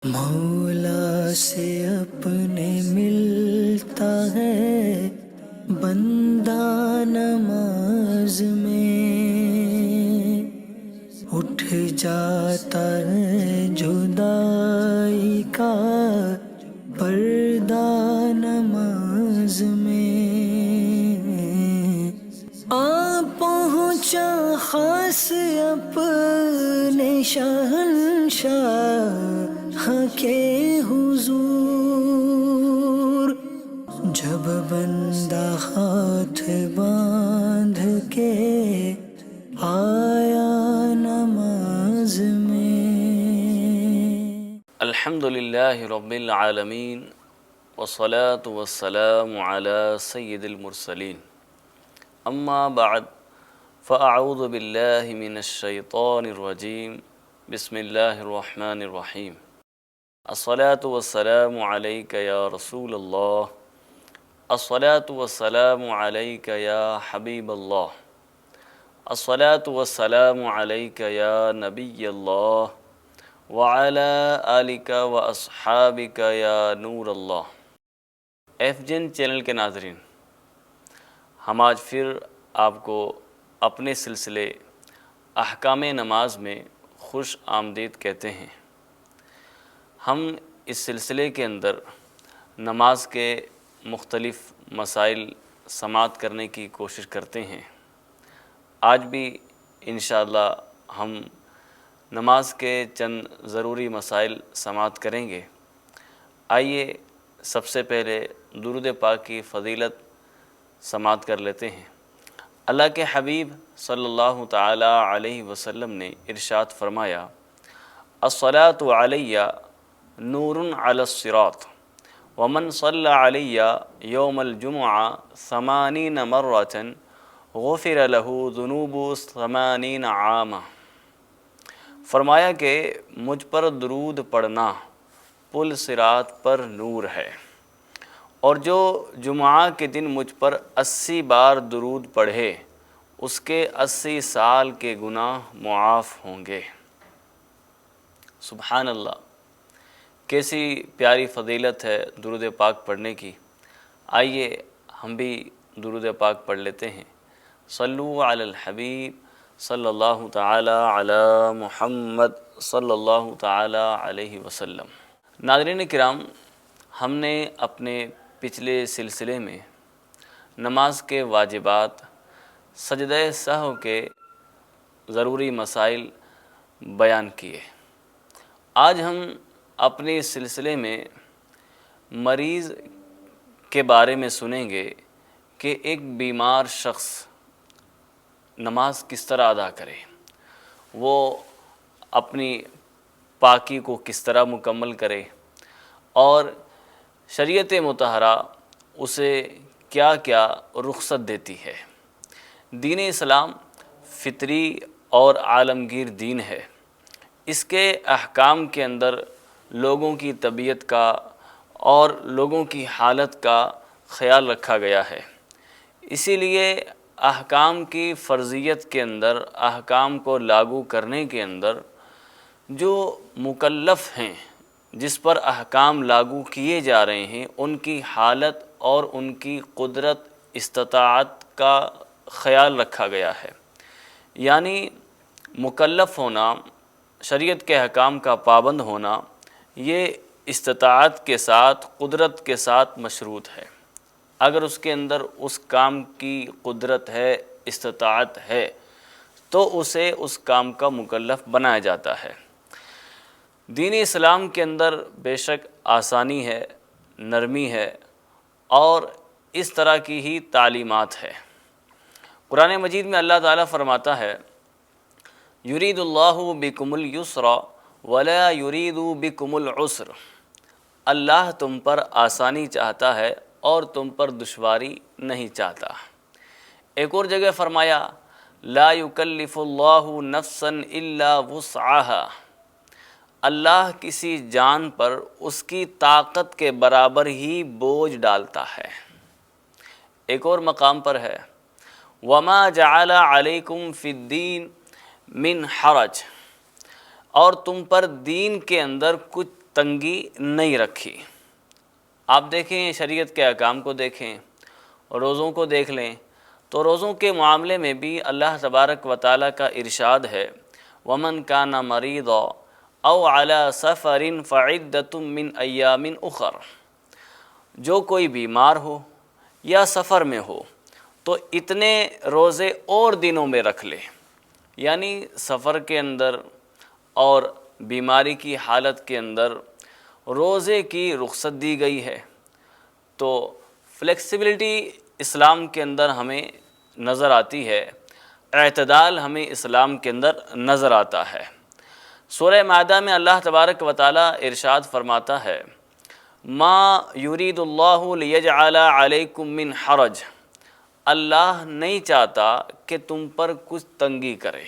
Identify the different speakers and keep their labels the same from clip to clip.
Speaker 1: مولا سے اپنے ملتا ہے بندہ نماز میں، اٹھ جاتا ہے جدائی کا پردہ نماز میں، آ پہنچا خاص اپنے شہنشاہ کے حضور، جب بندہ ہاتھ باندھ کے آیا نماز میں۔
Speaker 2: الحمدللہ رب العالمین والصلاة والسلام علی سید المرسلین، اما بعد فاعوذ باللہ من الشیطان الرجیم، بسم اللہ الرحمن الرحیم۔ الصلاة والسلام علیک یا رسول اللہ، الصلاة والسلام علیک یا حبیب اللہ، الصلاة والسلام علیک یا نبی اللہ، وعلی آلک و اصحابک یا نور اللہ۔ ایف جین چینل کے ناظرین، ہم آج پھر آپ کو اپنے سلسلے احکام نماز میں خوش آمدید کہتے ہیں۔ ہم اس سلسلے کے اندر نماز کے مختلف مسائل سماعت کرنے کی کوشش کرتے ہیں۔ آج بھی انشاءاللہ ہم نماز کے چند ضروری مسائل سماعت کریں گے۔ آئیے سب سے پہلے درود پاک کی فضیلت سماعت کر لیتے ہیں۔ اللہ کے حبیب صلی اللہ تعالی علیہ وسلم نے ارشاد فرمایا، الصلاۃ علی نور علی الصراط ومن صلی علی یوم الجمعہ 80 مرۃ غفر له ذنوب 80 عاما۔ فرمایا کہ مجھ پر درود پڑھنا پل صراط پر نور ہے، اور جو جمعہ کے دن مجھ پر 80 بار درود پڑھے اس کے 80 سال کے گناہ معاف ہوں گے۔ سبحان اللہ، کیسی پیاری فضیلت ہے درود پاک پڑھنے کی۔ آئیے ہم بھی درود پاک پڑھ لیتے ہیں۔ صلو علی الحبیب صلی اللہ تعالی علی محمد صلی اللہ تعالی علیہ وسلم۔ ناظرین کرام، ہم نے اپنے پچھلے سلسلے میں نماز کے واجبات، سجدہ سہو کے ضروری مسائل بیان کیے۔ آج ہم اپنے اس سلسلے میں مریض کے بارے میں سنیں گے کہ ایک بیمار شخص نماز کس طرح ادا کرے، وہ اپنی پاکی کو کس طرح مکمل کرے، اور شریعت مطہرہ اسے کیا کیا رخصت دیتی ہے۔ دین اسلام فطری اور عالمگیر دین ہے۔ اس کے احکام کے اندر لوگوں کی طبیعت کا اور لوگوں کی حالت کا خیال رکھا گیا ہے۔ اسی لیے احکام کی فرضیت کے اندر، احکام کو لاگو کرنے کے اندر جو مکلف ہیں، جس پر احکام لاگو کیے جا رہے ہیں، ان کی حالت اور ان کی قدرت استطاعت کا خیال رکھا گیا ہے۔ یعنی مکلف ہونا، شریعت کے احکام کا پابند ہونا، یہ استطاعت کے ساتھ، قدرت کے ساتھ مشروط ہے۔ اگر اس کے اندر اس کام کی قدرت ہے، استطاعت ہے، تو اسے اس کام کا مکلف بنایا جاتا ہے۔ دین اسلام کے اندر بے شک آسانی ہے، نرمی ہے، اور اس طرح کی ہی تعلیمات ہے۔ قرآن مجید میں اللہ تعالیٰ فرماتا ہے، یرید اللہ بکم الیسر ولا یرید بکم العسر۔ اللہ تم پر آسانی چاہتا ہے اور تم پر دشواری نہیں چاہتا۔ ایک اور جگہ فرمایا، لا یکلف اللہ نفسا الا وسعها۔ اللہ کسی جان پر اس کی طاقت کے برابر ہی بوجھ ڈالتا ہے۔ ایک اور مقام پر ہے، وما جعل علیکم فی الدین من حرج، اور تم پر دین کے اندر کچھ تنگی نہیں رکھی۔ آپ دیکھیں شریعت کے احکام کو دیکھیں، روزوں کو دیکھ لیں تو روزوں کے معاملے میں بھی اللہ تبارک و تعالیٰ کا ارشاد ہے وَمَنْ كَانَ مَرِيضًا أَوْ عَلَى سَفَرٍ فَعِدَّةٌ مِّنْ أَيَّامٍ أُخَرَ، جو کوئی بیمار ہو یا سفر میں ہو تو اتنے روزے اور دنوں میں رکھ لے، یعنی سفر کے اندر اور بیماری کی حالت کے اندر روزے کی رخصت دی گئی ہے۔ تو فلیکسیبلٹی اسلام کے اندر ہمیں نظر آتی ہے، اعتدال ہمیں اسلام کے اندر نظر آتا ہے۔ سورہ مائدہ میں اللہ تبارک و تعالیٰ ارشاد فرماتا ہے ما یرید اللہ لیجعل علیکم من حرج، اللہ نہیں چاہتا کہ تم پر کچھ تنگی کرے۔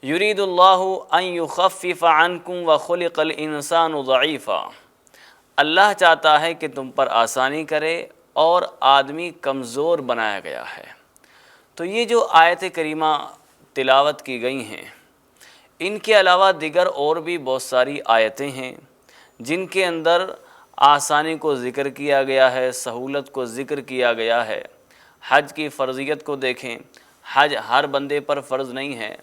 Speaker 2: یرید اللہ ان یخفف عنکم وخلق الانسان ضعیفا، اللہ چاہتا ہے کہ تم پر آسانی کرے اور آدمی کمزور بنایا گیا ہے۔ تو یہ جو آیت کریمہ تلاوت کی گئی ہیں، ان کے علاوہ دیگر اور بھی بہت ساری آیتیں ہیں جن کے اندر آسانی کو ذکر کیا گیا ہے، سہولت کو ذکر کیا گیا ہے۔ حج کی فرضیت کو دیکھیں، حج ہر بندے پر فرض نہیں ہے،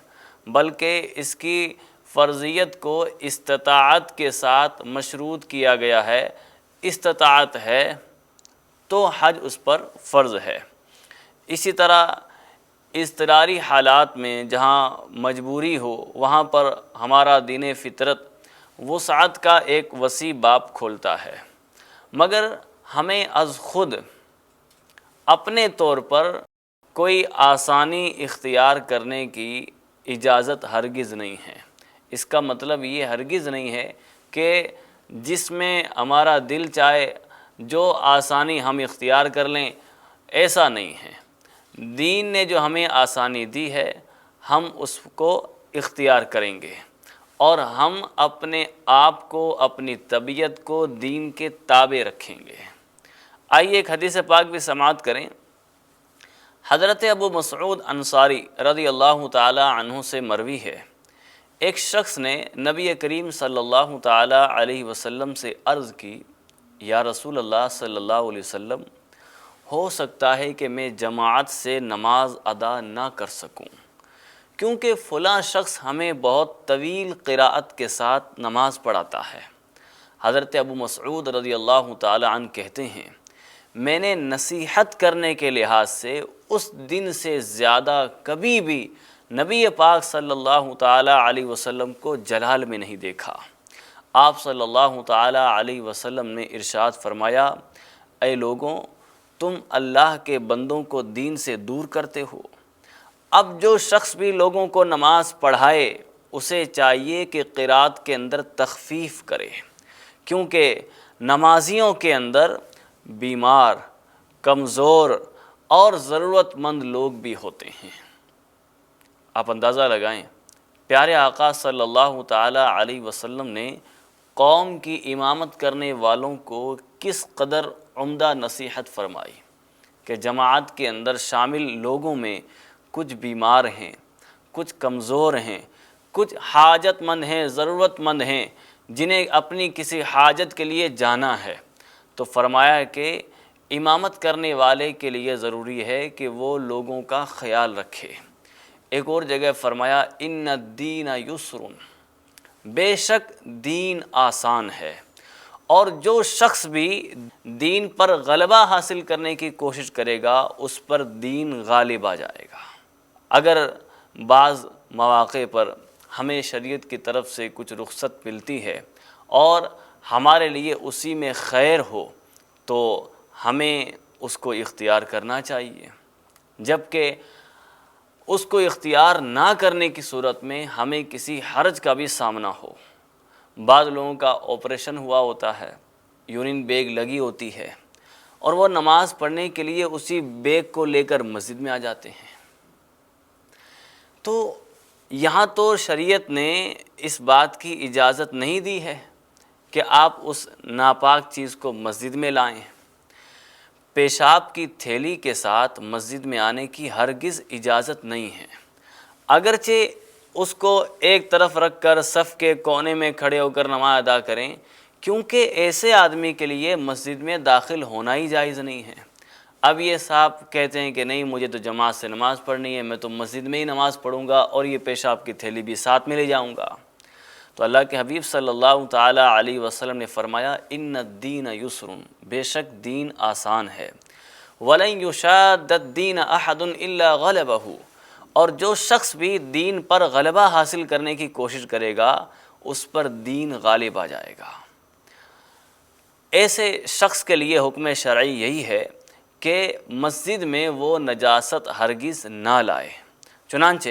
Speaker 2: بلکہ اس کی فرضیت کو استطاعت کے ساتھ مشروط کیا گیا ہے۔ استطاعت ہے تو حج اس پر فرض ہے۔ اسی طرح اضطراری حالات میں جہاں مجبوری ہو وہاں پر ہمارا دین فطرت وسعت کا ایک وسیع باب کھولتا ہے، مگر ہمیں از خود اپنے طور پر کوئی آسانی اختیار کرنے کی اجازت ہرگز نہیں ہے۔ اس کا مطلب یہ ہرگز نہیں ہے کہ جس میں ہمارا دل چاہے جو آسانی ہم اختیار کر لیں، ایسا نہیں ہے۔ دین نے جو ہمیں آسانی دی ہے ہم اس کو اختیار کریں گے، اور ہم اپنے آپ کو، اپنی طبیعت کو دین کے تابع رکھیں گے۔ آئیے ایک حدیث پاک بھی سماعت کریں۔ حضرت ابو مسعود انصاری رضی اللہ تعالی عنہ سے مروی ہے، ایک شخص نے نبی کریم صلی اللہ تعالی علیہ وسلم سے عرض کی یا رسول اللہ صلی اللہ علیہ وسلم، ہو سکتا ہے کہ میں جماعت سے نماز ادا نہ کر سکوں کیونکہ فلاں شخص ہمیں بہت طویل قراءت کے ساتھ نماز پڑھاتا ہے۔ حضرت ابو مسعود رضی اللہ تعالی عنہ کہتے ہیں میں نے نصیحت کرنے کے لحاظ سے اس دن سے زیادہ کبھی بھی نبی پاک صلی اللہ تعالی علیہ وسلم کو جلال میں نہیں دیکھا۔ آپ صلی اللہ تعالی علیہ وسلم نے ارشاد فرمایا، اے لوگوں، تم اللہ کے بندوں کو دین سے دور کرتے ہو۔ اب جو شخص بھی لوگوں کو نماز پڑھائے اسے چاہیے کہ قرات کے اندر تخفیف کرے، کیونکہ نمازیوں کے اندر بیمار، کمزور اور ضرورت مند لوگ بھی ہوتے ہیں۔ آپ اندازہ لگائیں، پیارے آقا صلی اللہ تعالی علیہ وسلم نے قوم کی امامت کرنے والوں کو کس قدر عمدہ نصیحت فرمائی کہ جماعت کے اندر شامل لوگوں میں کچھ بیمار ہیں، کچھ کمزور ہیں، کچھ حاجت مند ہیں، ضرورت مند ہیں، جنہیں اپنی کسی حاجت کے لیے جانا ہے، تو فرمایا کہ امامت کرنے والے کے لیے ضروری ہے کہ وہ لوگوں کا خیال رکھے۔ ایک اور جگہ فرمایا ان الدین یسر، بے شک دین آسان ہے، اور جو شخص بھی دین پر غلبہ حاصل کرنے کی کوشش کرے گا اس پر دین غالب آ جائے گا۔ اگر بعض مواقع پر ہمیں شریعت کی طرف سے کچھ رخصت ملتی ہے اور ہمارے لیے اسی میں خیر ہو تو ہمیں اس کو اختیار کرنا چاہیے، جبکہ اس کو اختیار نہ کرنے کی صورت میں ہمیں کسی حرج کا بھی سامنا ہو۔ بعض لوگوں کا آپریشن ہوا ہوتا ہے، یورین بیگ لگی ہوتی ہے، اور وہ نماز پڑھنے کے لیے اسی بیگ کو لے کر مسجد میں آ جاتے ہیں۔ تو یہاں تو شریعت نے اس بات کی اجازت نہیں دی ہے کہ آپ اس ناپاک چیز کو مسجد میں لائیں۔ پیشاب کی تھیلی کے ساتھ مسجد میں آنے کی ہرگز اجازت نہیں ہے، اگرچہ اس کو ایک طرف رکھ کر صف کے کونے میں کھڑے ہو کر نماز ادا کریں، کیونکہ ایسے آدمی کے لیے مسجد میں داخل ہونا ہی جائز نہیں ہے۔ اب یہ صاحب کہتے ہیں کہ نہیں مجھے تو جماعت سے نماز پڑھنی ہے، میں تو مسجد میں ہی نماز پڑھوں گا اور یہ پیشاب کی تھیلی بھی ساتھ میں لے جاؤں گا۔ تو اللہ کے حبیب صلی اللہ تعالیٰ علیہ وسلم نے فرمایا ان الدین یسر، بے شک دین آسان ہے، وَلَن يُشَادَّ الدِّينَ أَحَدٌ إِلَّا غَلَبَهُ، اور جو شخص بھی دین پر غلبہ حاصل کرنے کی کوشش کرے گا اس پر دین غالب آ جائے گا۔ ایسے شخص کے لیے حکم شرعی یہی ہے کہ مسجد میں وہ نجاست ہرگز نہ لائے۔ چنانچہ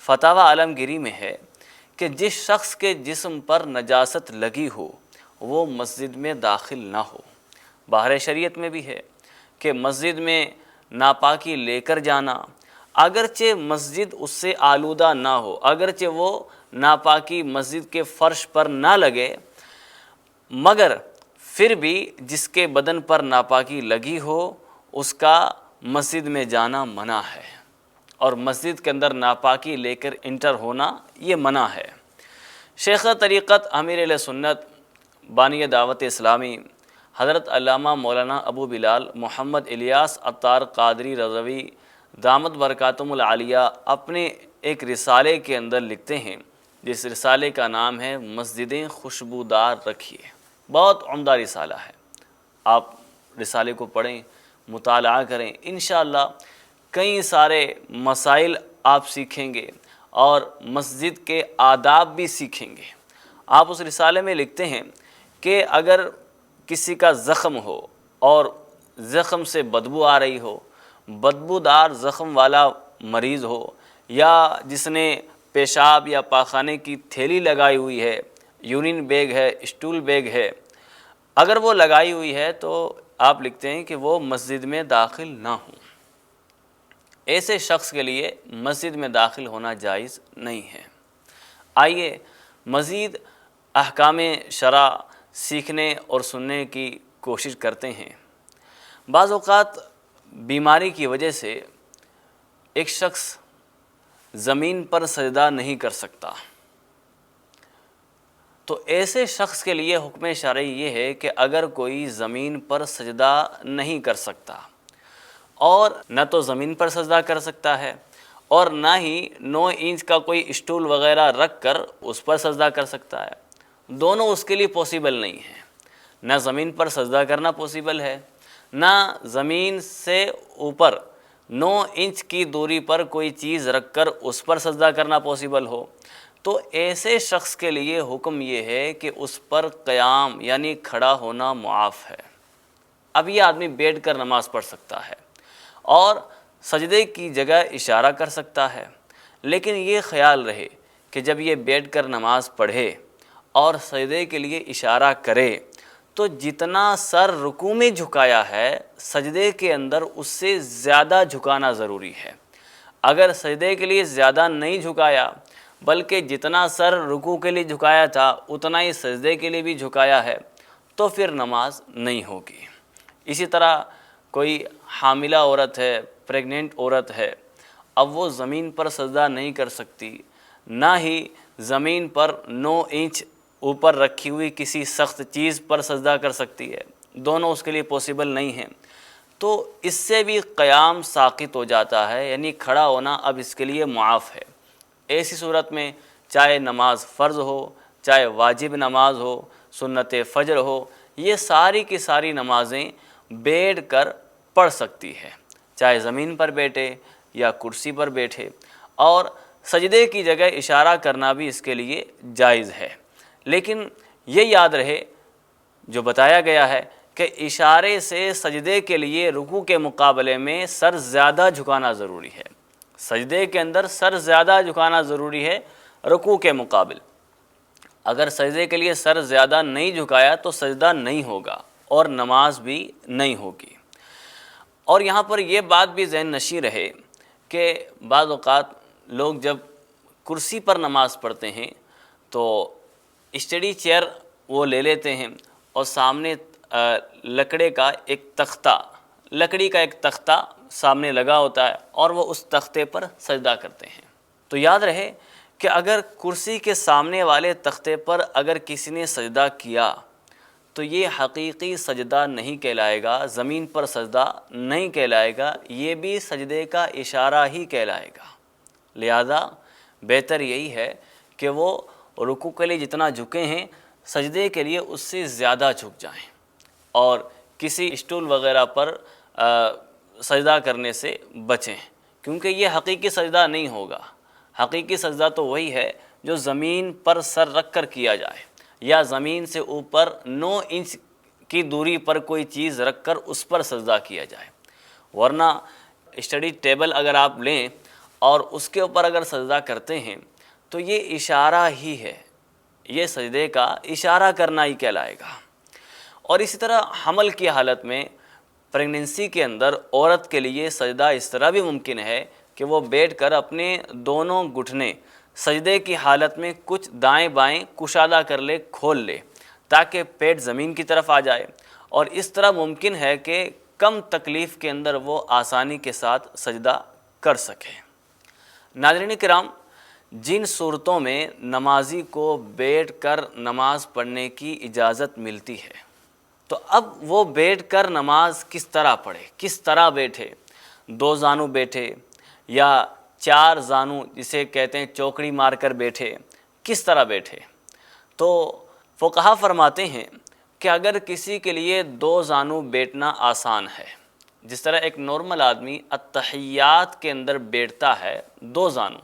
Speaker 2: فتاوی عالمگیری میں ہے کہ جس شخص کے جسم پر نجاست لگی ہو وہ مسجد میں داخل نہ ہو۔ باہر شریعت میں بھی ہے کہ مسجد میں ناپاکی لے کر جانا، اگرچہ مسجد اس سے آلودہ نہ ہو، اگرچہ وہ ناپاکی مسجد کے فرش پر نہ لگے، مگر پھر بھی جس کے بدن پر ناپاکی لگی ہو اس کا مسجد میں جانا منع ہے، اور مسجد کے اندر ناپاکی لے کر انٹر ہونا یہ منع ہے۔ شیخ طریقت امیر اہل سنت بانی دعوت اسلامی حضرت علامہ مولانا ابو بلال محمد الیاس عطار قادری رضوی دامت برکاتہم العالیہ اپنے ایک رسالے کے اندر لکھتے ہیں، جس رسالے کا نام ہے مسجدیں خوشبودار رکھیے۔ بہت عمدہ رسالہ ہے، آپ رسالے کو پڑھیں، مطالعہ کریں، انشاءاللہ کئی سارے مسائل آپ سیکھیں گے اور مسجد کے آداب بھی سیکھیں گے۔ آپ اس رسالے میں لکھتے ہیں کہ اگر کسی کا زخم ہو اور زخم سے بدبو آ رہی ہو، بدبودار زخم والا مریض ہو، یا جس نے پیشاب یا پاخانے کی تھیلی لگائی ہوئی ہے، یورین بیگ ہے، اسٹول بیگ ہے، اگر وہ لگائی ہوئی ہے تو آپ لکھتے ہیں کہ وہ مسجد میں داخل نہ ہوں۔ ایسے شخص کے لیے مسجد میں داخل ہونا جائز نہیں ہے۔ آئیے مزید احکام شرع سیکھنے اور سننے کی کوشش کرتے ہیں۔ بعض اوقات بیماری کی وجہ سے ایک شخص زمین پر سجدہ نہیں کر سکتا، تو ایسے شخص کے لیے حکم شرعی یہ ہے کہ اگر کوئی زمین پر سجدہ نہیں کر سکتا، اور نہ تو زمین پر سجدہ کر سکتا ہے اور نہ ہی 9 انچ کا کوئی اسٹول وغیرہ رکھ کر اس پر سجدہ کر سکتا ہے، دونوں اس کے لیے پاسبل نہیں ہے۔ نہ زمین پر سجدہ کرنا پاسبل ہے، نہ زمین سے اوپر 9 انچ کی دوری پر کوئی چیز رکھ کر اس پر سجدہ کرنا پاسبل ہو، تو ایسے شخص کے لیے حکم یہ ہے کہ اس پر قیام یعنی کھڑا ہونا معاف ہے۔ اب یہ آدمی بیٹھ کر نماز پڑھ سکتا ہے اور سجدے کی جگہ اشارہ کر سکتا ہے، لیکن یہ خیال رہے کہ جب یہ بیٹھ کر نماز پڑھے اور سجدے کے لیے اشارہ کرے تو جتنا سر رکوع میں جھکایا ہے سجدے کے اندر اس سے زیادہ جھکانا ضروری ہے۔ اگر سجدے کے لیے زیادہ نہیں جھکایا بلکہ جتنا سر رکوع کے لیے جھکایا تھا اتنا ہی سجدے کے لیے بھی جھکایا ہے تو پھر نماز نہیں ہوگی۔ اسی طرح کوئی حاملہ عورت ہے، پریگننٹ عورت ہے، اب وہ زمین پر سجدہ نہیں کر سکتی، نہ ہی زمین پر 9 انچ اوپر رکھی ہوئی کسی سخت چیز پر سجدہ کر سکتی ہے، دونوں اس کے لیے پاسبل نہیں ہیں، تو اس سے بھی قیام ساقط ہو جاتا ہے، یعنی کھڑا ہونا اب اس کے لیے معاف ہے۔ ایسی صورت میں چاہے نماز فرض ہو، چاہے واجب نماز ہو، سنت فجر ہو، یہ ساری کی ساری نمازیں بیٹھ کر پڑھ سکتی ہے، چاہے زمین پر بیٹھے یا کرسی پر بیٹھے، اور سجدے کی جگہ اشارہ کرنا بھی اس کے لیے جائز ہے۔ لیکن یہ یاد رہے جو بتایا گیا ہے کہ اشارے سے سجدے کے لیے رکوع کے مقابلے میں سر زیادہ جھکانا ضروری ہے، سجدے کے اندر سر زیادہ جھکانا ضروری ہے رکوع کے مقابل۔ اگر سجدے کے لیے سر زیادہ نہیں جھکایا تو سجدہ نہیں ہوگا اور نماز بھی نہیں ہوگی۔ اور یہاں پر یہ بات بھی ذہن نشین رہے کہ بعض اوقات لوگ جب کرسی پر نماز پڑھتے ہیں تو اسٹڈی چیئر وہ لے لیتے ہیں اور سامنے لکڑی کا ایک تختہ سامنے لگا ہوتا ہے اور وہ اس تختے پر سجدہ کرتے ہیں۔ تو یاد رہے کہ اگر کرسی کے سامنے والے تختے پر اگر کسی نے سجدہ کیا تو یہ حقیقی سجدہ نہیں کہلائے گا، زمین پر سجدہ نہیں کہلائے گا، یہ بھی سجدے کا اشارہ ہی کہلائے گا۔ لہذا بہتر یہی ہے کہ وہ رکوع کے لیے جتنا جھکے ہیں سجدے کے لیے اس سے زیادہ جھک جائیں اور کسی اسٹول وغیرہ پر سجدہ کرنے سے بچیں، کیونکہ یہ حقیقی سجدہ نہیں ہوگا۔ حقیقی سجدہ تو وہی ہے جو زمین پر سر رکھ کر کیا جائے یا زمین سے اوپر 9 انچ کی دوری پر کوئی چیز رکھ کر اس پر سجدہ کیا جائے، ورنہ اسٹڈی ٹیبل اگر آپ لیں اور اس کے اوپر اگر سجدہ کرتے ہیں تو یہ اشارہ ہی ہے، یہ سجدے کا اشارہ کرنا ہی کہلائے گا۔ اور اسی طرح حمل کی حالت میں پریگننسی کے اندر عورت کے لیے سجدہ اس طرح بھی ممکن ہے کہ وہ بیٹھ کر اپنے دونوں گھٹنے سجدے کی حالت میں کچھ دائیں بائیں کشادہ کر لے، کھول لے، تاکہ پیٹ زمین کی طرف آ جائے، اور اس طرح ممکن ہے کہ کم تکلیف کے اندر وہ آسانی کے ساتھ سجدہ کر سکے۔ ناظرین کرام، جن صورتوں میں نمازی کو بیٹھ کر نماز پڑھنے کی اجازت ملتی ہے، تو اب وہ بیٹھ کر نماز کس طرح پڑھے، کس طرح بیٹھے؟ 2 زانو بیٹھے یا 4 زانو جسے کہتے ہیں چوکڑی مار کر بیٹھے، کس طرح بیٹھے؟ تو فقہا فرماتے ہیں کہ اگر کسی کے لیے 2 زانو بیٹھنا آسان ہے، جس طرح ایک نارمل آدمی التحیات کے اندر بیٹھتا ہے 2 زانو،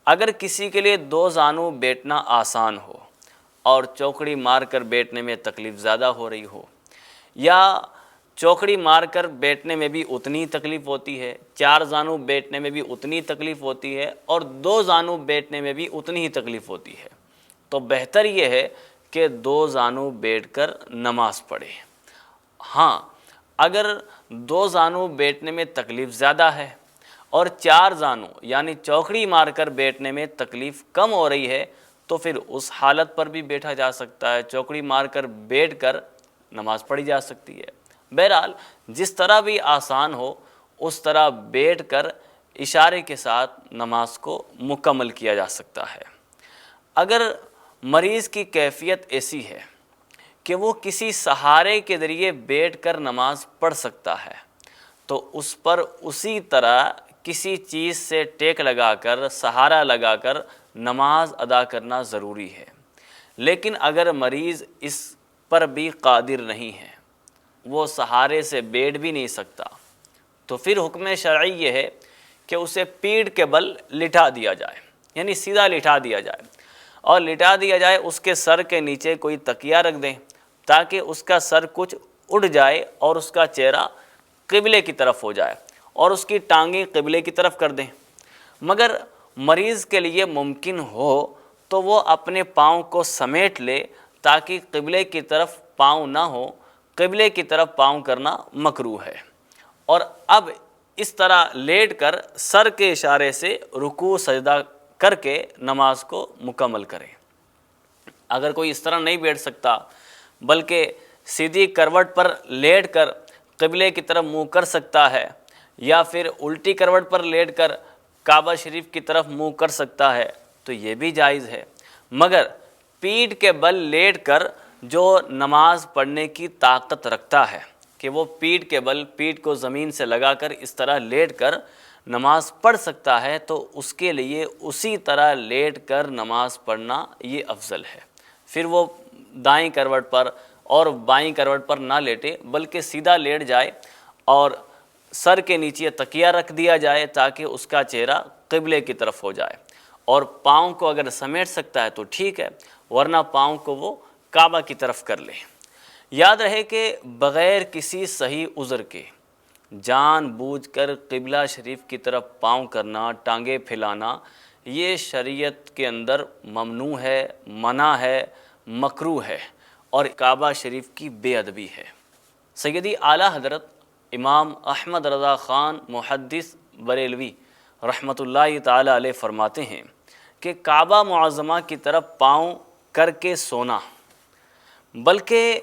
Speaker 2: اگر کسی کے لیے 2 زانو بیٹھنا آسان ہو اور چوکڑی مار کر بیٹھنے میں تکلیف زیادہ ہو رہی ہو، یا چوکڑی مار کر بیٹھنے میں بھی اتنی تکلیف ہوتی ہے، 4 زانو بیٹھنے میں بھی اتنی تکلیف ہوتی ہے، اور 2 زانو بیٹھنے میں بھی اتنی ہی تکلیف ہوتی ہے، تو بہتر یہ ہے کہ 2 زانو بیٹھ کر نماز پڑھے۔ ہاں، اگر 2 زانو بیٹھنے میں تکلیف زیادہ ہے اور 4 زانو یعنی چوکڑی مار کر بیٹھنے میں تکلیف کم ہو رہی ہے تو پھر اس حالت پر بھی بیٹھا جا سکتا ہے، چوکڑی مار کر بیٹھ کر نماز پڑھی جا سکتی ہے۔ بہرحال جس طرح بھی آسان ہو اس طرح بیٹھ کر اشارے کے ساتھ نماز کو مکمل کیا جا سکتا ہے۔ اگر مریض کی کیفیت ایسی ہے کہ وہ کسی سہارے کے ذریعے بیٹھ کر نماز پڑھ سکتا ہے تو اس پر اسی طرح کسی چیز سے ٹیک لگا کر، سہارا لگا کر نماز ادا کرنا ضروری ہے۔ لیکن اگر مریض اس پر بھی قادر نہیں ہے، وہ سہارے سے بیٹھ بھی نہیں سکتا، تو پھر حکم شرعی یہ ہے کہ اسے پیٹھ کے بل لٹا دیا جائے، یعنی سیدھا لٹا دیا جائے، اور لٹا دیا جائے اس کے سر کے نیچے کوئی تکیہ رکھ دیں تاکہ اس کا سر کچھ اٹھ جائے اور اس کا چہرہ قبلے کی طرف ہو جائے، اور اس کی ٹانگیں قبلے کی طرف کر دیں۔ مگر مریض کے لیے ممکن ہو تو وہ اپنے پاؤں کو سمیٹ لے تاکہ قبلے کی طرف پاؤں نہ ہو، قبلے کی طرف پاؤں کرنا مکروہ ہے، اور اب اس طرح لیٹ کر سر کے اشارے سے رکوع سجدہ کر کے نماز کو مکمل کرے۔ اگر کوئی اس طرح نہیں بیٹھ سکتا بلکہ سیدھی کروٹ پر لیٹ کر قبلے کی طرف منہ کر سکتا ہے، یا پھر الٹی کروٹ پر لیٹ کر کعبہ شریف کی طرف منہ کر سکتا ہے تو یہ بھی جائز ہے۔ مگر پیٹھ کے بل لیٹ کر جو نماز پڑھنے کی طاقت رکھتا ہے کہ وہ پیٹھ کے بل پیٹھ کو زمین سے لگا کر اس طرح لیٹ کر نماز پڑھ سکتا ہے، تو اس کے لیے اسی طرح لیٹ کر نماز پڑھنا یہ افضل ہے۔ پھر وہ دائیں کروٹ پر اور بائیں کروٹ پر نہ لیٹے بلکہ سیدھا لیٹ جائے اور سر کے نیچے تکیہ رکھ دیا جائے تاکہ اس کا چہرہ قبلے کی طرف ہو جائے، اور پاؤں کو اگر سمیٹ سکتا ہے تو ٹھیک ہے، ورنہ پاؤں کو وہ کعبہ کی طرف کر لے۔ یاد رہے کہ بغیر کسی صحیح عذر کے جان بوجھ کر قبلہ شریف کی طرف پاؤں کرنا، ٹانگیں پھیلانا، یہ شریعت کے اندر ممنوع ہے، منع ہے، مکروہ ہے، اور کعبہ شریف کی بے ادبی ہے۔ سیدی اعلیٰ حضرت امام احمد رضا خان محدث بریلوی رحمۃ اللہ تعالی علیہ فرماتے ہیں کہ کعبہ معظمہ کی طرف پاؤں کر کے سونا، بلکہ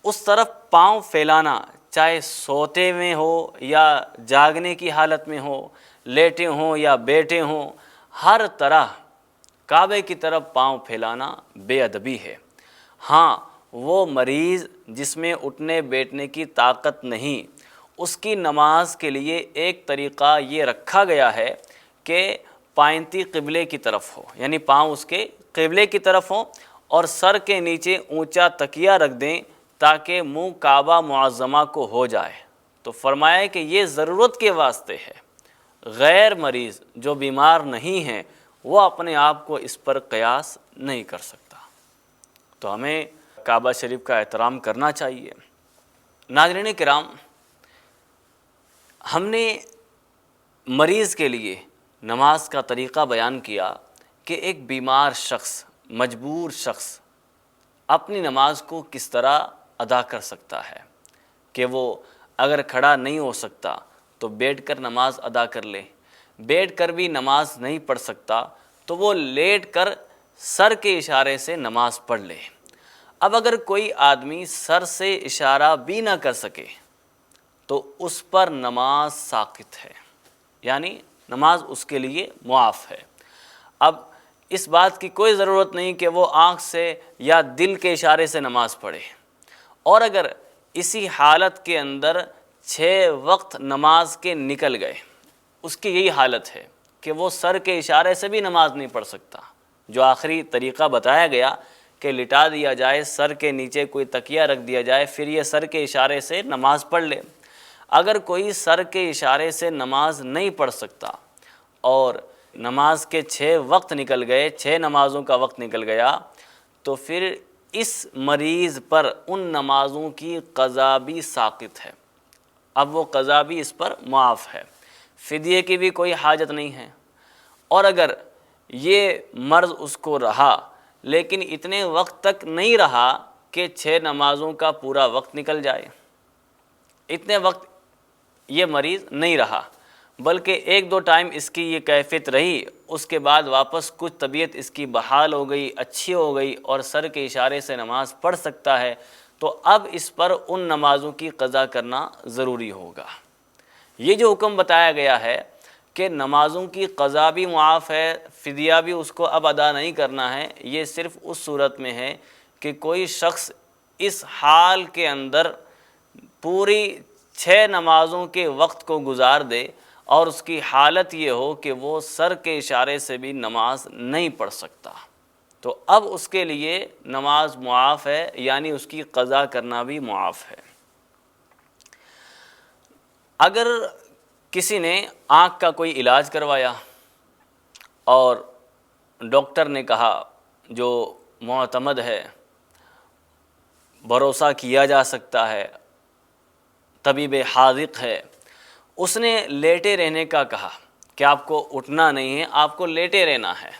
Speaker 2: اس طرف پاؤں پھیلانا، چاہے سوتے میں ہو یا جاگنے کی حالت میں ہو، لیٹے ہوں یا بیٹھے ہوں، ہر طرح کعبے کی طرف پاؤں پھیلانا بے ادبی ہے۔ ہاں وہ مریض جس میں اٹھنے بیٹھنے کی طاقت نہیں، اس کی نماز کے لیے ایک طریقہ یہ رکھا گیا ہے کہ پائنتی قبلے کی طرف ہو، یعنی پاؤں اس کے قبلے کی طرف ہوں اور سر کے نیچے اونچا تکیہ رکھ دیں تاکہ منہ کعبہ معظمہ کو ہو جائے۔ تو فرمایا کہ یہ ضرورت کے واسطے ہے، غیر مریض جو بیمار نہیں ہیں وہ اپنے آپ کو اس پر قیاس نہیں کر سکتا۔ تو ہمیں کعبہ شریف کا احترام کرنا چاہیے۔ ناظرین کرام، ہم نے مریض کے لیے نماز کا طریقہ بیان کیا کہ ایک بیمار شخص، مجبور شخص اپنی نماز کو کس طرح ادا کر سکتا ہے، کہ وہ اگر کھڑا نہیں ہو سکتا تو بیٹھ کر نماز ادا کر لے، بیٹھ کر بھی نماز نہیں پڑھ سکتا تو وہ لیٹ کر سر کے اشارے سے نماز پڑھ لے۔ اب اگر کوئی آدمی سر سے اشارہ بھی نہ کر سکے تو اس پر نماز ساقط ہے، یعنی نماز اس کے لیے معاف ہے۔ اب اس بات کی کوئی ضرورت نہیں کہ وہ آنکھ سے یا دل کے اشارے سے نماز پڑھے، اور اگر اسی حالت کے اندر 6 وقت نماز کے نکل گئے، اس کی یہی حالت ہے کہ وہ سر کے اشارے سے بھی نماز نہیں پڑھ سکتا۔ جو آخری طریقہ بتایا گیا کہ لٹا دیا جائے، سر کے نیچے کوئی تکیہ رکھ دیا جائے، پھر یہ سر کے اشارے سے نماز پڑھ لے۔ اگر کوئی سر کے اشارے سے نماز نہیں پڑھ سکتا اور نماز کے 6 وقت نکل گئے، 6 نمازوں کا وقت نکل گیا، تو پھر اس مریض پر ان نمازوں کی قضا بھی ساقط ہے۔ اب وہ قضا بھی اس پر معاف ہے، فدیے کی بھی کوئی حاجت نہیں ہے۔ اور اگر یہ مرض اس کو رہا لیکن اتنے وقت تک نہیں رہا کہ 6 نمازوں کا پورا وقت نکل جائے، اتنے وقت یہ مریض نہیں رہا بلکہ 1-2 ٹائم اس کی یہ کیفیت رہی، اس کے بعد واپس کچھ طبیعت اس کی بحال ہو گئی، اچھی ہو گئی اور سر کے اشارے سے نماز پڑھ سکتا ہے، تو اب اس پر ان نمازوں کی قضا کرنا ضروری ہوگا۔ یہ جو حکم بتایا گیا ہے کہ نمازوں کی قضا بھی معاف ہے، فدیہ بھی اس کو اب ادا نہیں کرنا ہے، یہ صرف اس صورت میں ہے کہ کوئی شخص اس حال کے اندر پوری 6 نمازوں کے وقت کو گزار دے اور اس کی حالت یہ ہو کہ وہ سر کے اشارے سے بھی نماز نہیں پڑھ سکتا، تو اب اس کے لیے نماز معاف ہے، یعنی اس کی قضا کرنا بھی معاف ہے۔ اگر کسی نے آنکھ کا کوئی علاج کروایا اور ڈاکٹر نے کہا، جو معتمد ہے، بھروسہ کیا جا سکتا ہے، طبیب حاذق ہے، اس نے لیٹے رہنے کا کہا کہ آپ کو اٹھنا نہیں ہے، آپ کو لیٹے رہنا ہے۔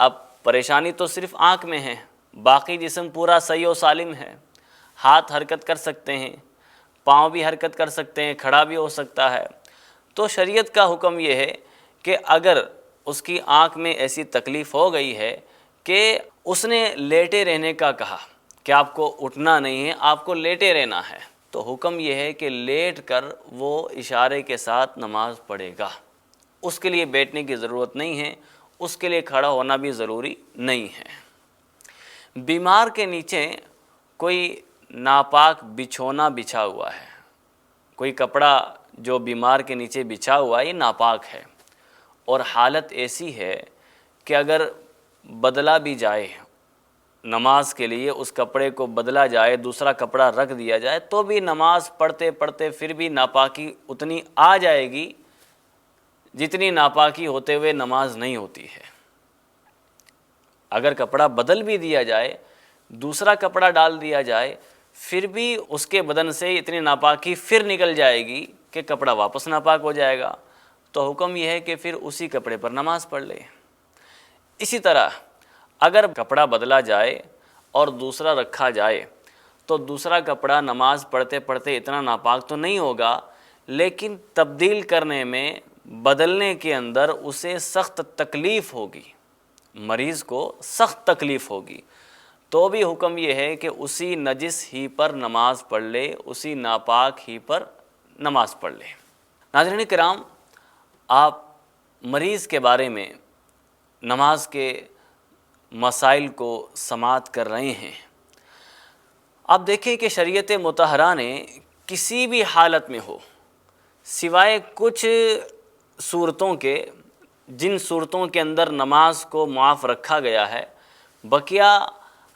Speaker 2: اب پریشانی تو صرف آنکھ میں ہے، باقی جسم پورا صحیح و سالم ہے، ہاتھ حرکت کر سکتے ہیں، پاؤں بھی حرکت کر سکتے ہیں، کھڑا بھی ہو سکتا ہے۔ تو شریعت کا حکم یہ ہے کہ اگر اس کی آنکھ میں ایسی تکلیف ہو گئی ہے کہ اس نے لیٹے رہنے کا کہا کہ آپ کو اٹھنا نہیں ہے، آپ کو لیٹے رہنا ہے، تو حکم یہ ہے کہ لیٹ کر وہ اشارے کے ساتھ نماز پڑھے گا۔ اس کے لیے بیٹھنے کی ضرورت نہیں ہے، اس کے لیے کھڑا ہونا بھی ضروری نہیں ہے۔ بیمار کے نیچے کوئی ناپاک بچھونا بچھا ہوا ہے، کوئی کپڑا جو بیمار کے نیچے بچھا ہوا ہے یہ ناپاک ہے، اور حالت ایسی ہے کہ اگر بدلا بھی جائے نماز کے لیے، اس کپڑے کو بدلا جائے، دوسرا کپڑا رکھ دیا جائے، تو بھی نماز پڑھتے پڑھتے پھر بھی ناپاکی اتنی آ جائے گی جتنی ناپاکی ہوتے ہوئے نماز نہیں ہوتی ہے۔ اگر کپڑا بدل بھی دیا جائے، دوسرا کپڑا ڈال دیا جائے، پھر بھی اس کے بدن سے اتنی ناپاکی پھر نکل جائے گی کہ کپڑا واپس ناپاک ہو جائے گا، تو حکم یہ ہے کہ پھر اسی کپڑے پر نماز پڑھ لے۔ اسی طرح اگر کپڑا بدلا جائے اور دوسرا رکھا جائے تو دوسرا کپڑا نماز پڑھتے پڑھتے اتنا ناپاک تو نہیں ہوگا، لیکن تبدیل کرنے میں، بدلنے کے اندر اسے سخت تکلیف ہوگی، مریض کو سخت تکلیف ہوگی، تو بھی حکم یہ ہے کہ اسی نجس ہی پر نماز پڑھ لے، اسی ناپاک ہی پر نماز پڑھ لے۔ ناظرین کرام، آپ مریض کے بارے میں نماز کے مسائل کو سماعت کر رہے ہیں۔ آپ دیکھیں کہ شریعت مطہرہ نے کسی بھی حالت میں ہو، سوائے کچھ صورتوں کے جن صورتوں کے اندر نماز کو معاف رکھا گیا ہے، بقیہ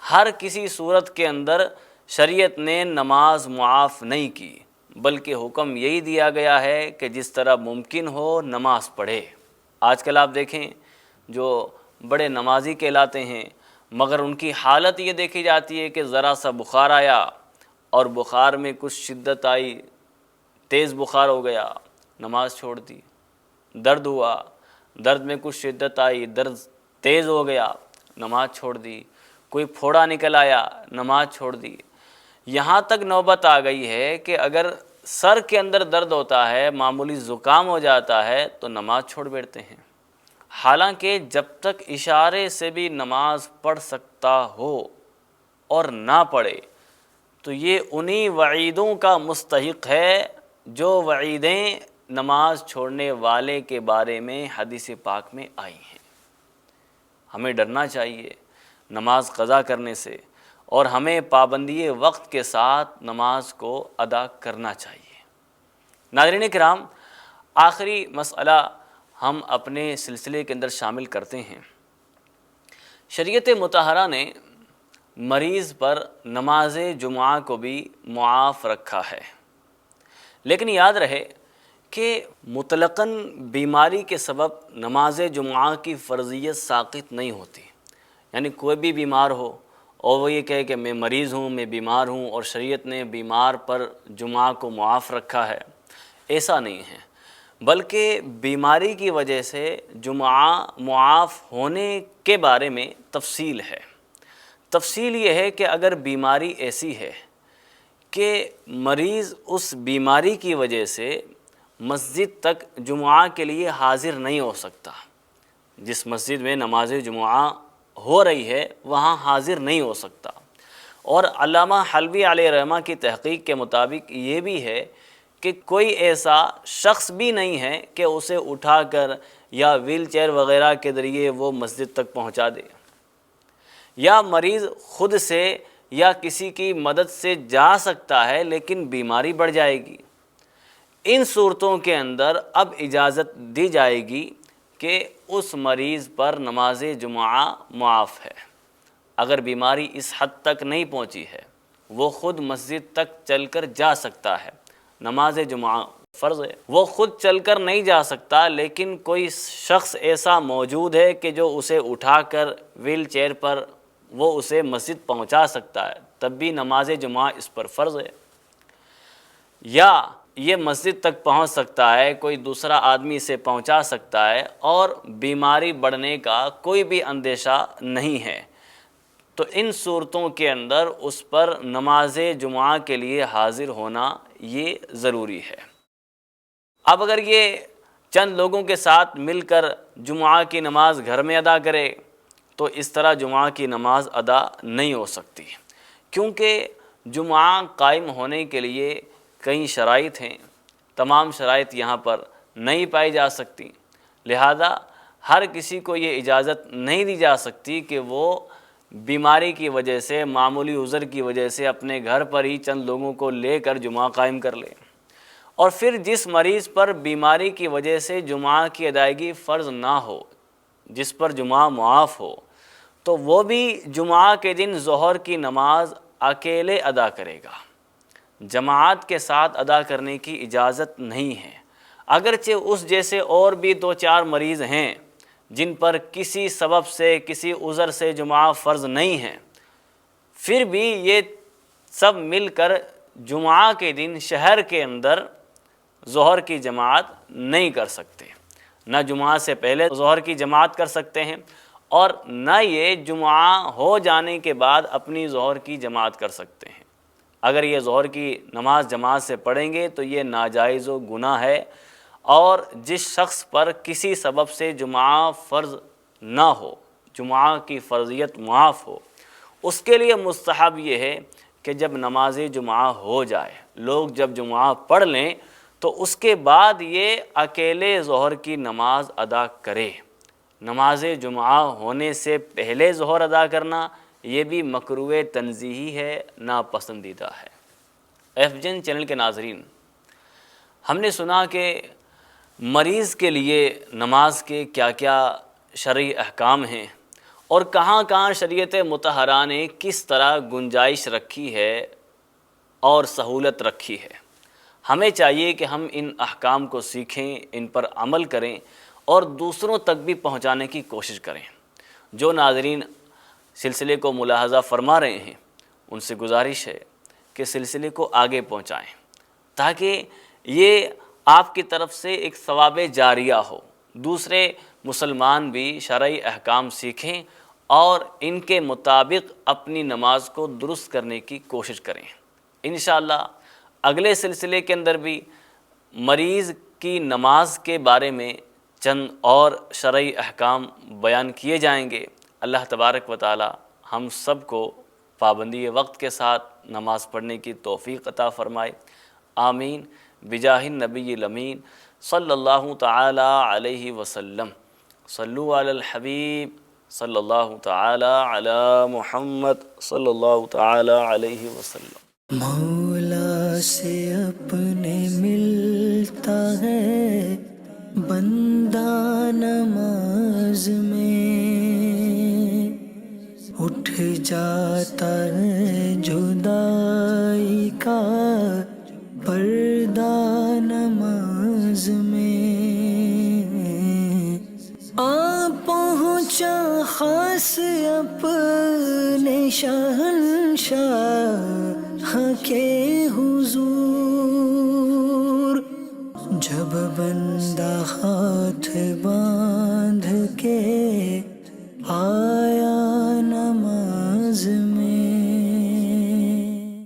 Speaker 2: ہر کسی صورت کے اندر شریعت نے نماز معاف نہیں کی، بلکہ حکم یہی دیا گیا ہے کہ جس طرح ممکن ہو نماز پڑھے۔ آج کل آپ دیکھیں جو بڑے نمازی کہلاتے ہیں، مگر ان کی حالت یہ دیکھی جاتی ہے کہ ذرا سا بخار آیا اور بخار میں کچھ شدت آئی، تیز بخار ہو گیا، نماز چھوڑ دی۔ درد ہوا، درد میں کچھ شدت آئی، درد تیز ہو گیا، نماز چھوڑ دی۔ کوئی پھوڑا نکل آیا، نماز چھوڑ دی۔ یہاں تک نوبت آ گئی ہے کہ اگر سر کے اندر درد ہوتا ہے، معمولی زکام ہو جاتا ہے تو نماز چھوڑ بیٹھتے ہیں، حالانکہ جب تک اشارے سے بھی نماز پڑھ سکتا ہو اور نہ پڑھے تو یہ انہی وعیدوں کا مستحق ہے جو وعیدیں نماز چھوڑنے والے کے بارے میں حدیث پاک میں آئی ہیں۔ ہمیں ڈرنا چاہیے نماز قضا کرنے سے، اور ہمیں پابندی وقت کے ساتھ نماز کو ادا کرنا چاہیے۔ ناظرین کرام، آخری مسئلہ ہم اپنے سلسلے کے اندر شامل کرتے ہیں۔ شریعت مطہرہ نے مریض پر نماز جمعہ کو بھی معاف رکھا ہے، لیکن یاد رہے کہ مطلقاً بیماری کے سبب نماز جمعہ کی فرضیت ساقط نہیں ہوتی۔ یعنی کوئی بھی بیمار ہو اور وہ یہ کہے کہ میں مریض ہوں، میں بیمار ہوں، اور شریعت نے بیمار پر جمعہ کو معاف رکھا ہے، ایسا نہیں ہے، بلکہ بیماری کی وجہ سے جمعہ معاف ہونے کے بارے میں تفصیل ہے۔ تفصیل یہ ہے کہ اگر بیماری ایسی ہے کہ مریض اس بیماری کی وجہ سے مسجد تک جمعہ کے لیے حاضر نہیں ہو سکتا، جس مسجد میں نماز جمعہ ہو رہی ہے وہاں حاضر نہیں ہو سکتا، اور علامہ حلبی علیہ رحمہ کی تحقیق کے مطابق یہ بھی ہے کہ کوئی ایسا شخص بھی نہیں ہے کہ اسے اٹھا کر یا ویل چیئر وغیرہ کے ذریعے وہ مسجد تک پہنچا دے، یا مریض خود سے یا کسی کی مدد سے جا سکتا ہے لیکن بیماری بڑھ جائے گی۔ ان صورتوں کے اندر اب اجازت دی جائے گی کہ اس مریض پر نماز جمعہ معاف ہے۔ اگر بیماری اس حد تک نہیں پہنچی ہے، وہ خود مسجد تک چل کر جا سکتا ہے، نماز جمعہ فرض ہے، وہ خود چل کر نہیں جا سکتا لیکن کوئی شخص ایسا موجود ہے کہ جو اسے اٹھا کر ویل چیئر پر وہ اسے مسجد پہنچا سکتا ہے، تب بھی نماز جمعہ اس پر فرض ہے۔ یا یہ مسجد تک پہنچ سکتا ہے، کوئی دوسرا آدمی اسے پہنچا سکتا ہے اور بیماری بڑھنے کا کوئی بھی اندیشہ نہیں ہے، تو ان صورتوں کے اندر اس پر نماز جمعہ کے لیے حاضر ہونا یہ ضروری ہے۔ اب اگر یہ چند لوگوں کے ساتھ مل کر جمعہ کی نماز گھر میں ادا کرے تو اس طرح جمعہ کی نماز ادا نہیں ہو سکتی، کیونکہ جمعہ قائم ہونے کے لیے کئی شرائط ہیں، تمام شرائط یہاں پر نہیں پائی جا سکتی، لہذا ہر کسی کو یہ اجازت نہیں دی جا سکتی کہ وہ بیماری کی وجہ سے، معمولی عذر کی وجہ سے اپنے گھر پر ہی چند لوگوں کو لے کر جمعہ قائم کر لے، اور پھر جس مریض پر بیماری کی وجہ سے جمعہ کی ادائیگی فرض نہ ہو، جس پر جمعہ معاف ہو، تو وہ بھی جمعہ کے دن ظہر کی نماز اکیلے ادا کرے گا، جماعت کے ساتھ ادا کرنے کی اجازت نہیں ہے۔ اگرچہ اس جیسے اور بھی 2-4 مریض ہیں جن پر کسی سبب سے، کسی عذر سے جمعہ فرض نہیں ہے، پھر بھی یہ سب مل کر جمعہ کے دن شہر کے اندر ظہر کی جماعت نہیں کر سکتے، نہ جمعہ سے پہلے ظہر کی جماعت کر سکتے ہیں اور نہ یہ جمعہ ہو جانے کے بعد اپنی ظہر کی جماعت کر سکتے ہیں۔ اگر یہ ظہر کی نماز جماعت سے پڑھیں گے تو یہ ناجائز و گناہ ہے، اور جس شخص پر کسی سبب سے جمعہ فرض نہ ہو، جمعہ کی فرضیت معاف ہو، اس کے لیے مستحب یہ ہے کہ جب نماز جمعہ ہو جائے، لوگ جب جمعہ پڑھ لیں تو اس کے بعد یہ اکیلے ظہر کی نماز ادا کرے۔ نماز جمعہ ہونے سے پہلے ظہر ادا کرنا یہ بھی مکروہ تنزیہی ہے، ناپسندیدہ ہے۔ FGN چینل کے ناظرین، ہم نے سنا کہ مریض کے لیے نماز کے کیا کیا شرعی احکام ہیں اور کہاں کہاں شریعت مطہرہ نے کس طرح گنجائش رکھی ہے اور سہولت رکھی ہے۔ ہمیں چاہیے کہ ہم ان احکام کو سیکھیں، ان پر عمل کریں اور دوسروں تک بھی پہنچانے کی کوشش کریں۔ جو ناظرین سلسلے کو ملاحظہ فرما رہے ہیں ان سے گزارش ہے کہ سلسلے کو آگے پہنچائیں تاکہ یہ آپ کی طرف سے ایک ثواب جاریہ ہو، دوسرے مسلمان بھی شرعی احکام سیکھیں اور ان کے مطابق اپنی نماز کو درست کرنے کی کوشش کریں۔ انشاءاللہ اگلے سلسلے کے اندر بھی مریض کی نماز کے بارے میں چند اور شرعی احکام بیان کیے جائیں گے۔ اللہ تبارک و تعالی ہم سب کو پابندی وقت کے ساتھ نماز پڑھنے کی توفیق عطا فرمائے، آمین بجاہ النبی الامین صلی اللہ تعالی علیہ وسلم۔ صلو علی الحبیب صلی اللہ تعالی علی محمد صلی اللہ تعالی علیہ وسلم۔
Speaker 1: مولا سے اپنے ملتا ہے بندہ نماز میں، اٹھ جاتا ہے جدائی کا پردہ نماز میں، آ پہنچا خاص اپنے شہنشاہ کے حضور، جب بندہ ہاتھ باندھ